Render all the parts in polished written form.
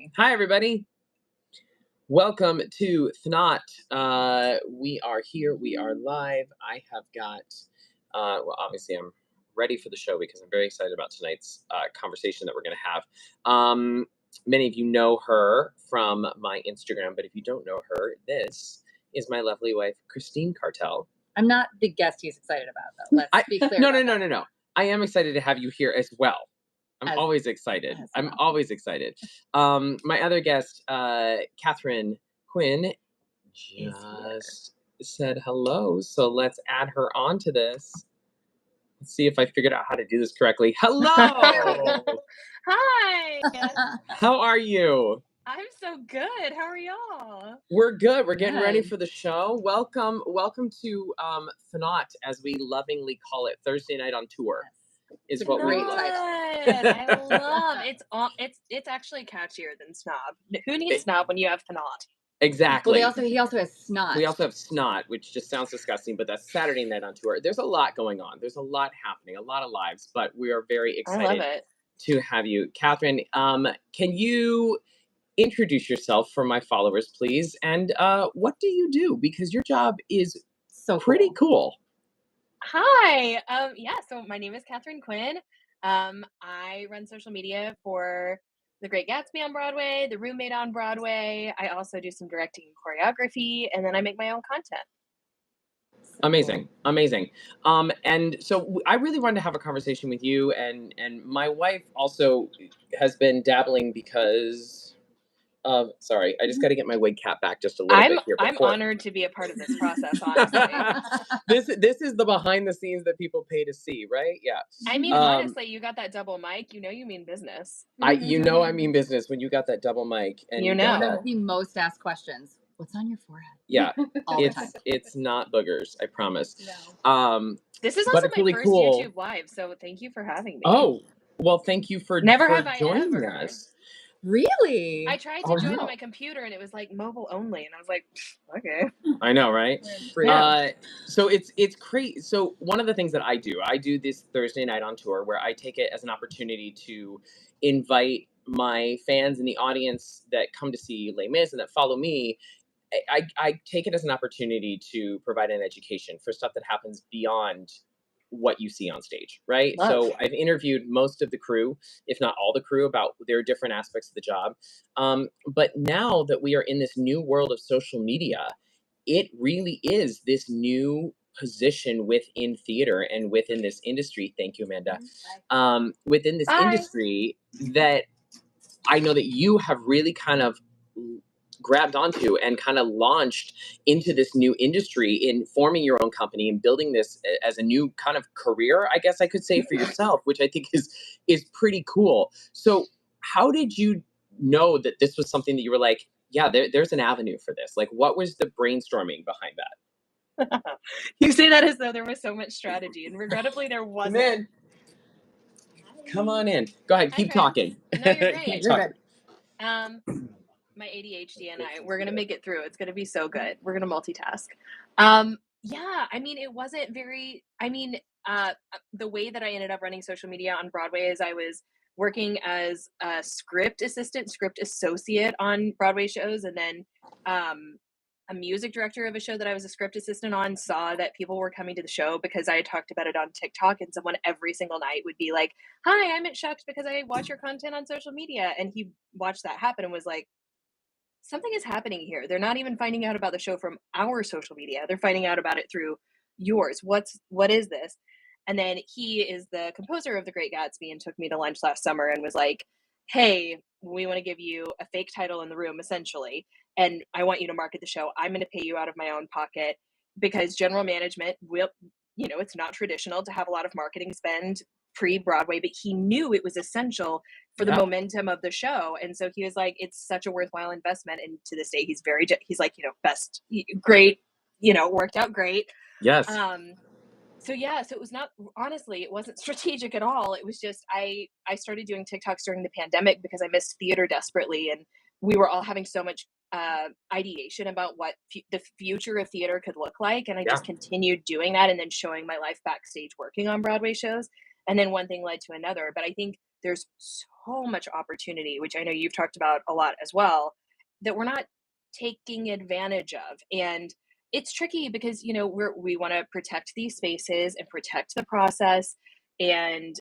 me. Hi, everybody. Welcome to ThNOT. We are here. We are live. I have got, well, obviously, I'm ready for the show because I'm very excited about tonight's conversation that we're going to have. Many of you know her from my Instagram, but if you don't know her, this is my lovely wife, Christine Cartell. I'm not the guest he's excited about, though. Let's be clear. No. I am excited to have you here as well. I'm always excited. My other guest, Catherine Quinn, just said hello. So let's add her onto this. Let's see if I figured out how to do this correctly. Hello. Hi. How are you? I'm so good. How are y'all? We're good. We're getting ready for the show. Welcome to ThNOT, as we lovingly call it, Thursday night on tour. Is what we love. I love it's actually catchier than Snob. Who needs Snob when you have ThNOT? Exactly. Well, he also has Snot. We also have Snot, which just sounds disgusting, but that's Saturday night on tour. There's a lot going on. There's a lot happening, a lot of lives, but we are very excited to have you. Catherine, can you introduce yourself for my followers, please? And what do you do? Because your job is so pretty cool. Hi. So my name is Catherine Quinn. I run social media for The Great Gatsby on Broadway, The Roommate on Broadway. I also do some directing and choreography, and then I make my own content. Amazing. And so I really wanted to have a conversation with you, and my wife also has been dabbling because sorry, I just got to get my wig cap back just a little bit here. I'm honored to be a part of this process, honestly. This is the behind the scenes that people pay to see, right? Yeah. I mean, honestly, you got that double mic. You know you mean business. I mean business when you got that double mic. And one of the most asked questions. What's on your forehead? Yeah. All the time. It's not boogers, I promise. No. This is also my really first YouTube live, so thank you for having me. Oh, well, thank you for joining us. Really? I tried to join on my computer and it was like mobile only, and I was like, okay. I know, right? So it's crazy. So one of the things that I do this Thursday night on tour, where I take it as an opportunity to invite my fans in the audience that come to see Les Mis and that follow me. I take it as an opportunity to provide an education for stuff that happens beyond what you see on stage, right? So I've interviewed most of the crew, if not all the crew, about their different aspects of the job. But now that we are in this new world of social media, it really is this new position within theater and within this industry. Thank you, Amanda. Within this industry that I know that you have really kind of grabbed onto and kind of launched into this new industry in forming your own company and building this as a new kind of career, I guess I could say, for yourself, which I think is pretty cool. So how did you know that this was something that you were like, yeah, there's an avenue for this? Like, what was the brainstorming behind that? You say that as though there was so much strategy, and regrettably there wasn't. Come on in. Go ahead. Keep talking. No, you're great. You're good. My ADHD and we're going to make it through. It's going to be so good. We're going to multitask. I mean, it wasn't very, the way that I ended up running social media on Broadway is I was working as a script associate on Broadway shows. And then a music director of a show that I was a script assistant on saw that people were coming to the show because I had talked about it on TikTok, and someone every single night would be like, hi, I'm at Shucked because I watch your content on social media. And he watched that happen and was like, something is happening here. They're not even finding out about the show from our social media. They're finding out about it through yours. What is this? And then he is the composer of The Great Gatsby and took me to lunch last summer and was like, hey, we want to give you a fake title in the room, essentially. And I want you to market the show. I'm going to pay you out of my own pocket because general management will, it's not traditional to have a lot of marketing spend pre-Broadway, but he knew it was essential for the momentum of the show. And so he was like, it's such a worthwhile investment. And to this day, he's like, best, great, worked out great. Yes. So it was not, honestly, it wasn't strategic at all. It was just, I started doing TikToks during the pandemic because I missed theater desperately. And we were all having so much ideation about what the future of theater could look like. And I just continued doing that and then showing my life backstage working on Broadway shows. And then one thing led to another. But I think there's so so much opportunity, which I know you've talked about a lot as well, that we're not taking advantage of. And it's tricky because, we want to protect these spaces and protect the process and,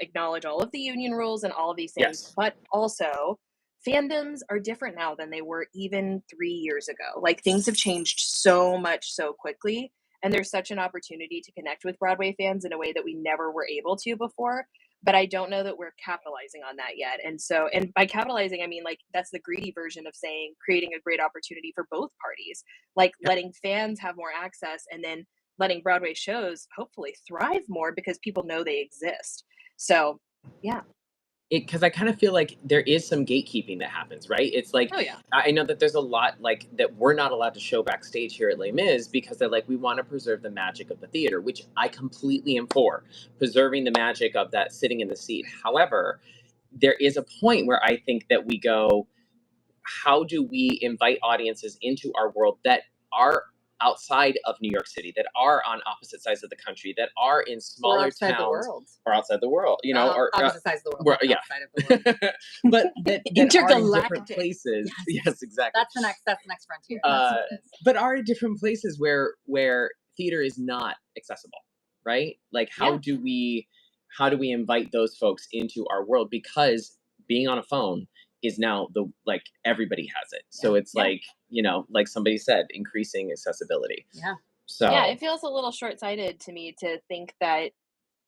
acknowledge all of the union rules and all of these things. Yes. But also, fandoms are different now than they were even 3 years ago. Like, things have changed so much so quickly. And there's such an opportunity to connect with Broadway fans in a way that we never were able to before. But I don't know that we're capitalizing on that yet. And by capitalizing, I mean, like, that's the greedy version of saying creating a great opportunity for both parties, like letting fans have more access and then letting Broadway shows hopefully thrive more because people know they exist. So, yeah. Because I kind of feel like there is some gatekeeping that happens, right? It's like, Oh, yeah. I know that there's a lot like that we're not allowed to show backstage here at Les Mis because they're like, we want to preserve the magic of the theater, which I completely am for, preserving the magic of that sitting in the seat. However, there is a point where I think that we go, how do we invite audiences into our world that are outside of New York City, that are on opposite sides of the country, that are in smaller outside towns the world. or outside the world, or opposite sides of the world. where- yeah. Outside of the world. but that are in different Intergalactic. places. Yes. Yes, exactly. That's the next frontier. That's what it is. But are in different places where theater is not accessible, right? Like, how Yeah. do we invite those folks into our world? Because being on a phone is now everybody has it. So it's Yeah. like, like somebody said, increasing accessibility. Yeah. So Yeah, it feels a little short-sighted to me to think that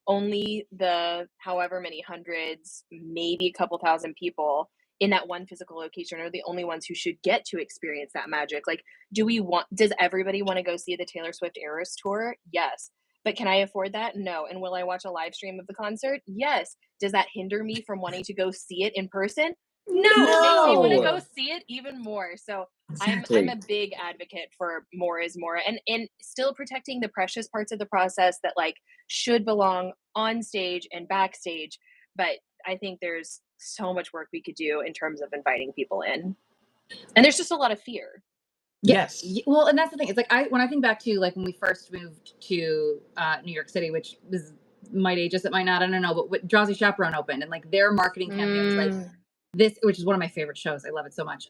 only the however many hundreds, maybe a couple thousand people in that one physical location are the only ones who should get to experience that magic. Like, does everybody want to go see the Taylor Swift Eras tour? Yes. But can I afford that? No. And will I watch a live stream of the concert? Yes. Does that hinder me from wanting to go see it in person? No. It makes me want to go see it even more. So exactly. I'm a big advocate for more is more, and still protecting the precious parts of the process that like should belong on stage and backstage. But I think there's so much work we could do in terms of inviting people in. And there's just a lot of fear. Yes. Well, and that's the thing. It's like when I think back to like when we first moved to New York City, which is might age us, it might not, I don't know, but when Drowsy Chaperone opened and like their marketing campaign was like this, which is one of my favorite shows. I love it so much.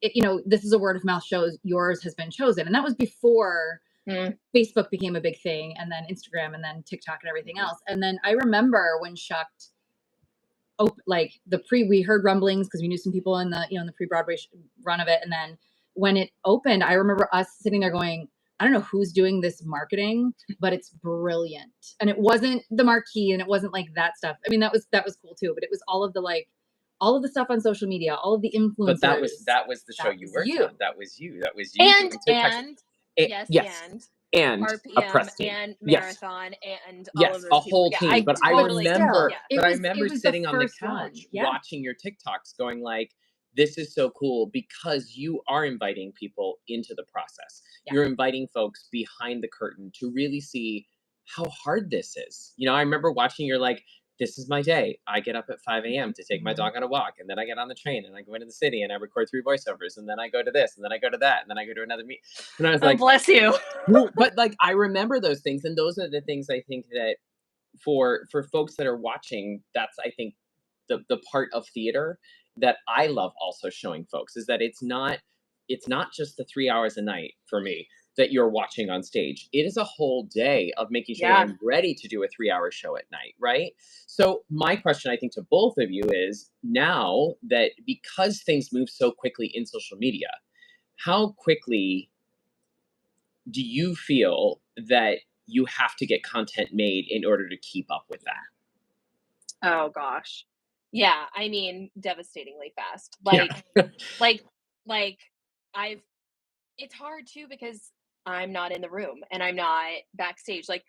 This is a word of mouth show. Yours has been chosen, and that was before Facebook became a big thing, and then Instagram, and then TikTok, and everything else. And then I remember when Shucked, we heard rumblings because we knew some people in the in the pre-Broadway run of it, and then when it opened, I remember us sitting there going, I don't know who's doing this marketing, but it's brilliant. And it wasn't the marquee, and it wasn't like that stuff. I mean, that was cool too, but it was all of the stuff on social media, all of the influencers. But that was the show you worked on. That was you. And and RPM a press team. and Marathon and all of those a whole people. team. But I remember, it was sitting the on the first one. couch watching your TikToks, going like, "This is so cool," because you are inviting people into the process. Yeah. You're inviting folks behind the curtain to really see how hard this is. I remember watching. You're like, this is my day. I get up at 5 a.m. to take my dog on a walk, and then I get on the train and I go into the city and I record 3 voiceovers, and then I go to this, and then I go to that, and then I go to another meet. And I was like, bless you. But like, I remember those things, and those are the things I think that for folks that are watching, that's I think the part of theater that I love also showing folks is that it's not just the 3 hours a night for me that you're watching on stage. It is a whole day of making sure I'm ready to do a 3-hour show at night, right? So my question, I think, to both of you is, now that because things move so quickly in social media, how quickly do you feel that you have to get content made in order to keep up with that? Oh gosh. Yeah, I mean, devastatingly fast. It's hard too because I'm not in the room and I'm not backstage. Like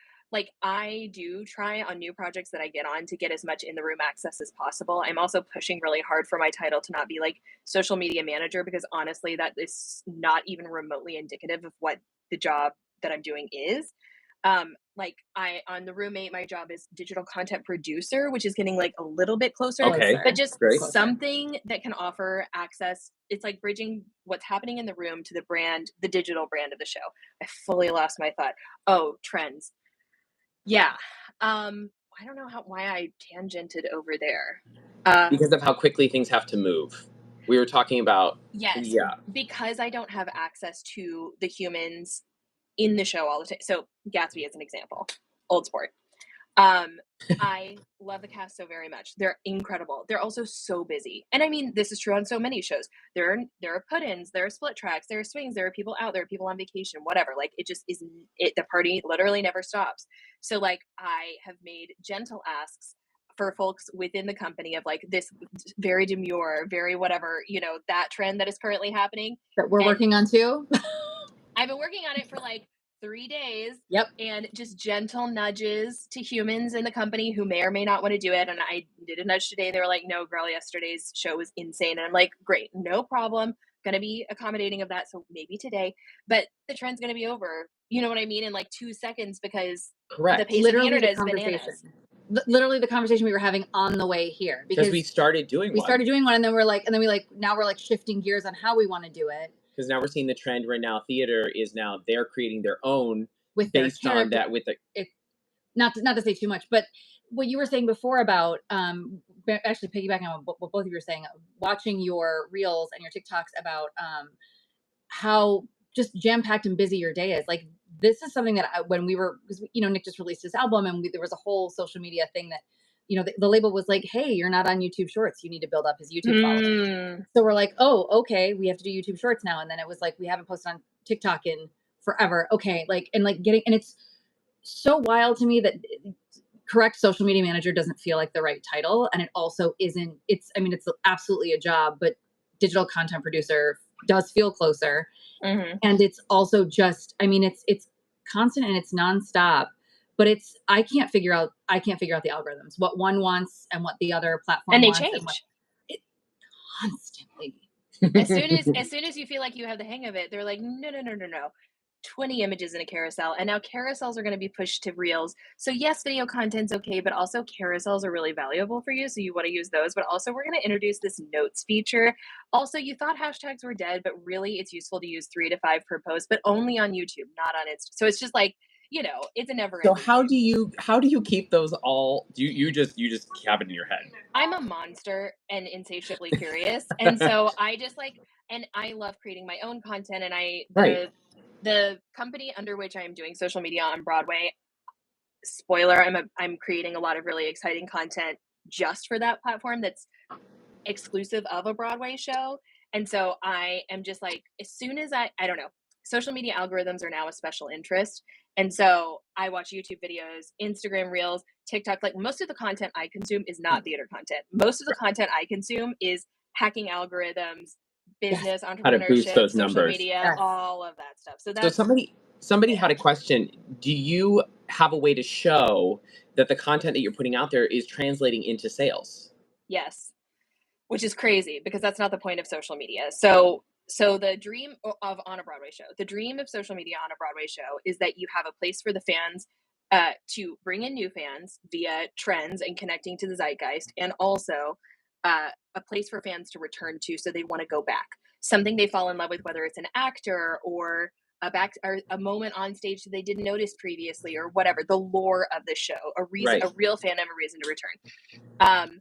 I do try on new projects that I get on to get as much in the room access as possible. I'm also pushing really hard for my title to not be like social media manager, because honestly, that is not even remotely indicative of what the job that I'm doing is. On The Roommate, my job is digital content producer, which is getting like a little bit closer. Okay, but just great. Something that can offer access. It's like bridging what's happening in the room to the digital brand of the show. I fully lost my thought. Oh, trends. Yeah. Why I don't know why I tangented over there. Because of how quickly things have to move. We were talking about, yes, yeah, because I don't have access to the humans in the show all the time. So Gatsby is an example, old sport. I love the cast so very much. They're incredible. They're also so busy. And I mean, this is true on so many shows. There are put-ins, there are split tracks, there are swings, there are people out, there are people on vacation, whatever. Like it just isn't it, the party literally never stops. So like I have made gentle asks for folks within the company of like this very demure, very whatever, that trend that is currently happening. That we're working on too. I've been working on it for like 3 days. Yep. And just gentle nudges to humans in the company who may or may not want to do it. And I did a nudge today. They were like, no, girl, yesterday's show was insane. And I'm like, great, no problem. Going to be accommodating of that. So maybe today, but the trend's going to be over. You know what I mean? In like 2 seconds, because the pace of the internet is bananas. Literally the conversation we were having on the way here, because we started doing one, and then now we're like shifting gears on how we want to do it. Because now we're seeing the trend right now. Theater is now they're creating their own based on that. With the not to say too much, but what you were saying before about actually piggybacking on what both of you were saying, watching your reels and your TikToks about how just jam packed and busy your day is. Like this is something that when we were, because Nick just released his album and there was a whole social media thing that. The label was like, hey, you're not on YouTube Shorts. You need to build up his YouTube following. So we're like, oh, okay, we have to do YouTube Shorts now. And then it was like, we haven't posted on TikTok in forever. Okay. And it's so wild to me that correct social media manager doesn't feel like the right title. And it also isn't, it's absolutely a job, but digital content producer does feel closer. Mm-hmm. And it's also just, it's constant and it's nonstop. But I can't figure out the algorithms, what one wants and what the other platform wants. And they change. Constantly. As soon as you feel like you have the hang of it, they're like, no. 20 images in a carousel. And now carousels are going to be pushed to reels. So yes, video content's okay, but also carousels are really valuable for you. So you want to use those, but also we're going to introduce this notes feature. Also, you thought hashtags were dead, but really it's useful to use 3 to 5 per post, but only on YouTube, not on Instagram. So it's just like, it's a never ending. So how do you keep those all? You just have it in your head. I'm a monster and insatiably curious, and so I just and I love creating my own content. And the company under which I am doing social media on Broadway, spoiler, I'm creating a lot of really exciting content just for that platform that's exclusive of a Broadway show. And so I am just like, as soon as I don't know, social media algorithms are now a special interest. And so I watch YouTube videos, Instagram Reels, TikTok. Like most of the content I consume is not theater content. Most of the content I consume is hacking algorithms, business, entrepreneurship, how to boost those social media, all of that stuff. So somebody had a question. Do you have a way to show that the content that you're putting out there is translating into sales? Yes, which is crazy because that's not the point of social media. So the dream on a Broadway show, the dream of social media on a Broadway show is that you have a place for the fans to bring in new fans via trends and connecting to the zeitgeist, and also a place for fans to return to so they want to go back. Something they fall in love with, whether it's an actor or a moment on stage that they didn't notice previously or whatever, the lore of the show, a real fandom, a reason to return.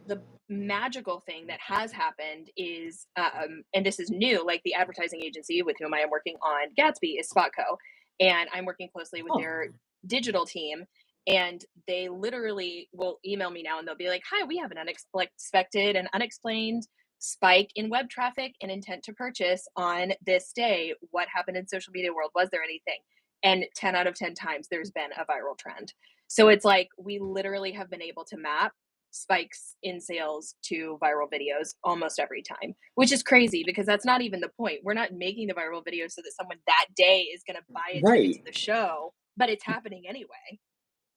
The magical thing that has happened is, and this is new, like the advertising agency with whom I am working on Gatsby is Spotco, and I'm working closely with their digital team, and they literally will email me now and they'll be like, hi, we have an unexpected and unexplained spike in web traffic and intent to purchase on this day. What happened in social media world? Was there anything? And 10 out of 10 times there's been a viral trend. So it's like we literally have been able to map spikes in sales to viral videos almost every time, which is crazy because that's not even the point. We're not making the viral video so that someone that day is going to buy a ticket to the show, but it's happening anyway.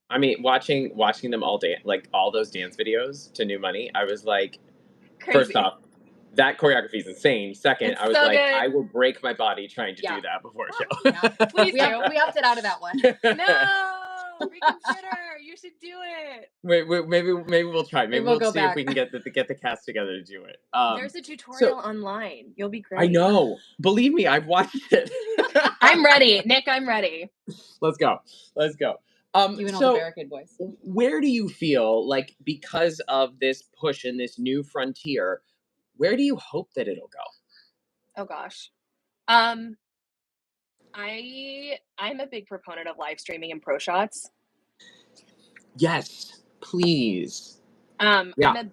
I mean, watching them all day, like all those dance videos to New Money, I was like, crazy. First off, that choreography is insane. Second, I was so like, good. I will break my body trying to do that before a show. Yeah. Please we opted out of that one. No, reconsider. You should do it. Wait, maybe we'll try. Maybe we'll see if we can get the cast together to do it. There's a tutorial online. You'll be great. I know. Believe me, I've watched it. I'm ready, Nick. I'm ready. Let's go. You and all the barricade boys. Where do you feel like, because of this push and this new frontier, where do you hope that it'll go? Oh gosh. I'm a big proponent of live streaming and pro shots. Yes, please. Yeah.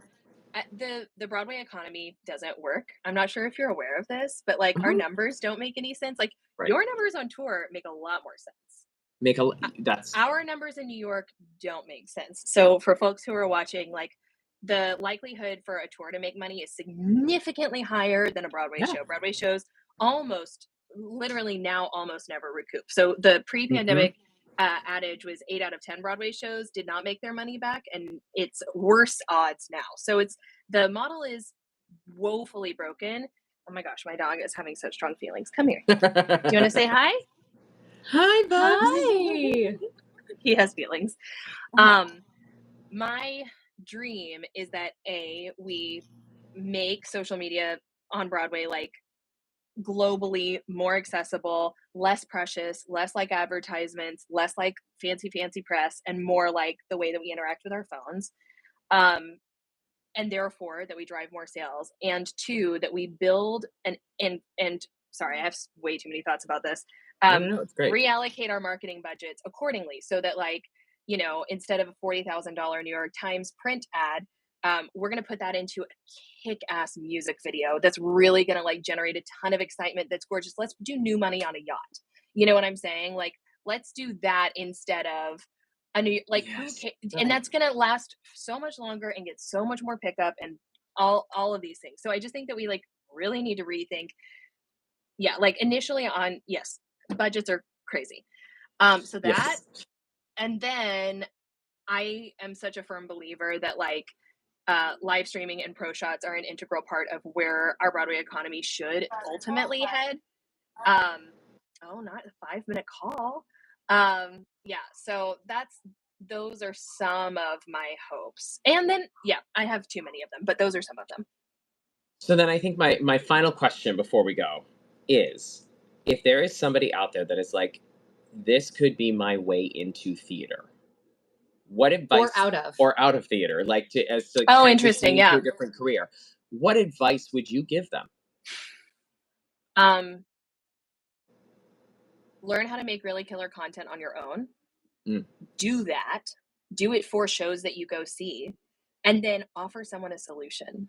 The Broadway economy doesn't work. I'm not sure if you're aware of this, but like our numbers don't make any sense. Like your numbers on tour make a lot more sense. Our numbers in New York don't make sense. So for folks who are watching, like the likelihood for a tour to make money is significantly higher than a Broadway show. Broadway shows literally now almost never recoup. So the pre-pandemic adage was 8 out of 10 Broadway shows did not make their money back, and it's worse odds now. So the model is woefully broken. Oh my gosh, my dog is having such strong feelings. Come here. Do you want to say hi? Hi, Bubs. Hi. He has feelings. My dream is that we make social media on Broadway like globally more accessible, less precious, less like advertisements, less like fancy press, and more like the way that we interact with our phones. And therefore that we drive more sales, and 2, that we build and sorry, I have way too many thoughts about this. No, it's great. Reallocate our marketing budgets accordingly, so that, like, you know, instead of a $40,000 New York Times print ad, we're going to put that into a kick-ass music video that's really going to like generate a ton of excitement. That's gorgeous. Let's do New Money on a yacht. You know what I'm saying? Like, let's do that instead of a new, like, and that's going to last so much longer and get so much more pickup and all of these things. So I just think that we like really need to rethink. Yeah. Like initially budgets are crazy. So that, and then I am such a firm believer that like, live streaming and pro shots are an integral part of where our Broadway economy should ultimately head. Not a 5-minute call. So those are some of my hopes. And then, I have too many of them, but those are some of them. So then I think my final question before we go is, if there is somebody out there that is like, this could be my way into theater, what advice, or out of theater, like to interesting, to a different career, what advice would you give them? Learn how to make really killer content on your own. Do it for shows that you go see, and then offer someone a solution.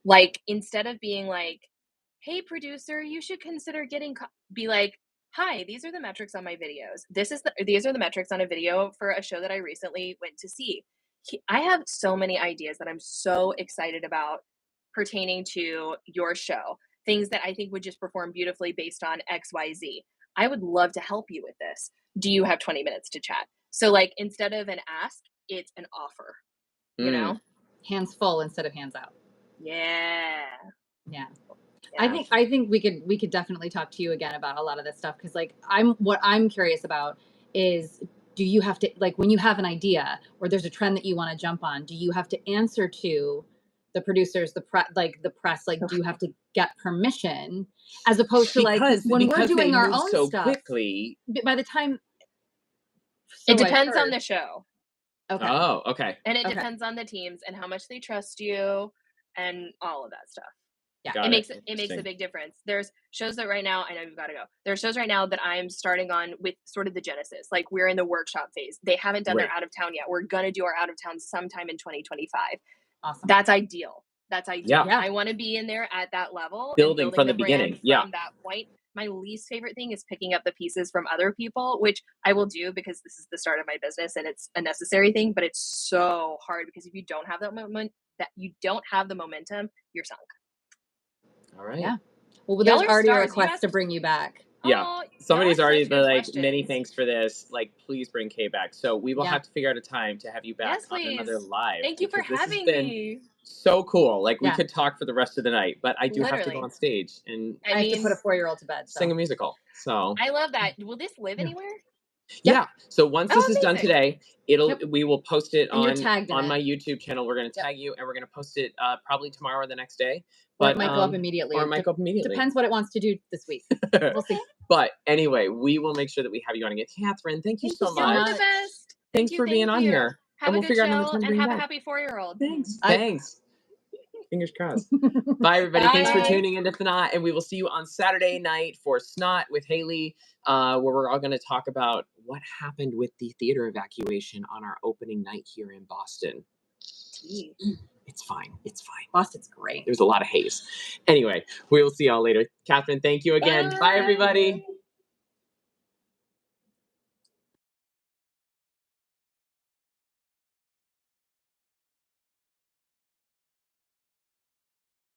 Like, instead of being like, hey producer, you should consider be like, hi, these are the metrics on my videos. These are the metrics on a video for a show that I recently went to see. I have so many ideas that I'm so excited about pertaining to your show. Things that I think would just perform beautifully based on XYZ. I would love to help you with this. Do you have 20 minutes to chat? So like, instead of an ask, it's an offer, you know? Hands full instead of hands out. Yeah. I think we could definitely talk to you again about a lot of this stuff, because like what I'm curious about is, do you have to, like, when you have an idea or there's a trend that you want to jump on, do you have to answer to the producers, the press, like do you have to get permission, as opposed to like when we're doing our own so stuff quickly? By the time it depends on the show. Okay. Oh, okay. And it depends on the teams and how much they trust you and all of that stuff. Yeah, it makes a big difference. There's shows that right now, I know you've got to go. There's shows right now that I'm starting on with sort of the genesis. Like, we're in the workshop phase. They haven't done their out of town yet. We're gonna do our out of town sometime in 2025. Awesome. That's ideal. Yeah. I want to be in there at that level, building from the beginning. From that point. My least favorite thing is picking up the pieces from other people, which I will do because this is the start of my business and it's a necessary thing. But it's so hard because if you don't have that momentum, you're sunk. All right. Yeah. Well, there's already a request to bring you back. Yeah. Somebody's already been like, many thanks for this. Like, please bring Kay back. So we will have to figure out a time to have you back on another live. Thank you for having me. So cool. Like, we could talk for the rest of the night, but I do have to go on stage and I have to put a 4-year-old to bed. Sing a musical. So I love that. Will this live anywhere? Yeah. So once this is done today, we will post it on my YouTube channel. We're going to tag you, and we're going to post it probably tomorrow or the next day. But it might go up immediately. Depends what it wants to do this week. We'll see. But anyway, we will make sure that we have you on again. Catherine, thank you so much. You're the best. thanks for being on here. Have and a we'll good figure out show another time to and bring have you a back. happy 4-year-old. Thanks. Fingers crossed. Bye, everybody. Thanks for Bye. tuning into ThNOT, and we will see you on Saturday night for SNOT with Haley, where we're all going to talk about what happened with the theater evacuation on our opening night here in Boston. It's fine. It's fine. Boston's great. There's a lot of haze. Anyway, we will see y'all later. Catherine, thank you again. Bye everybody.